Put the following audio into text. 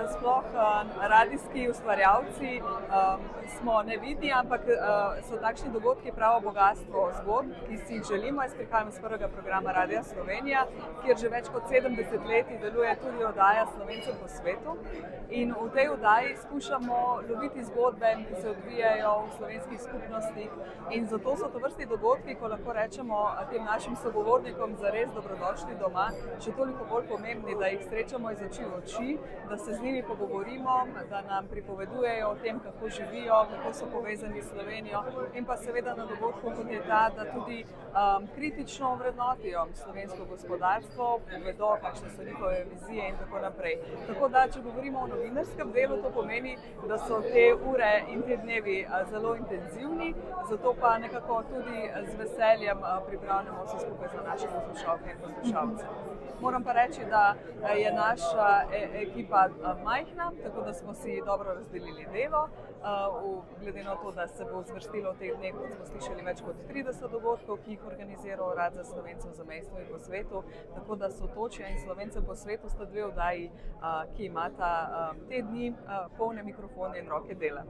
sploh radijski ustvarjalci smo nevidni, ampak so takšni dogodki pravo bogatstvo zgodb, ki si jih želimo. Jaz prihajam iz prvega programa Radia Slovenija, kjer že več kot 70 let deluje tudi oddaja Slovencem po svetu. In v tej oddaji skušamo loviti zgodbe, ki se odvijajo v slovenskih skupnostih. In zato so to vrsti dogodki, ko lahko rečemo tem našim sogovornikom zares dobrodošli doma, še toliko bolj pomembni, da jih srečamo iz oči v oči, da se z njimi pogovorimo, da nam pripovedujejo o tem, kako živijo, kako so povezani s Slovenijo, in pa seveda na dogodku, kot je ta, da tudi kritično ovrednotijo slovensko gospodarstvo, povedo, kakšne so njihove vizije in tako naprej. Tako da, če govorimo o novinarskem delu, to pomeni, da so te ure in te dnevi zelo intenzivni, zato pa nekako tudi z veseljem pripravljamo vse skupaj za naše poslušalke in poslušalce. Moram pa reči, da je naša ekipa majhna, tako da smo si dobro razdelili delo. Glede na to, da se bo zvrstilo v teh dneh, kot smo slišali, več kot 30 dogodkov, ki jih organizira Urad za Slovence v zamejstvu in po svetu. Tako da Sotočja in Slovencem po svetu sta dve oddaji, ki imata te dni polne mikrofone in roke dela.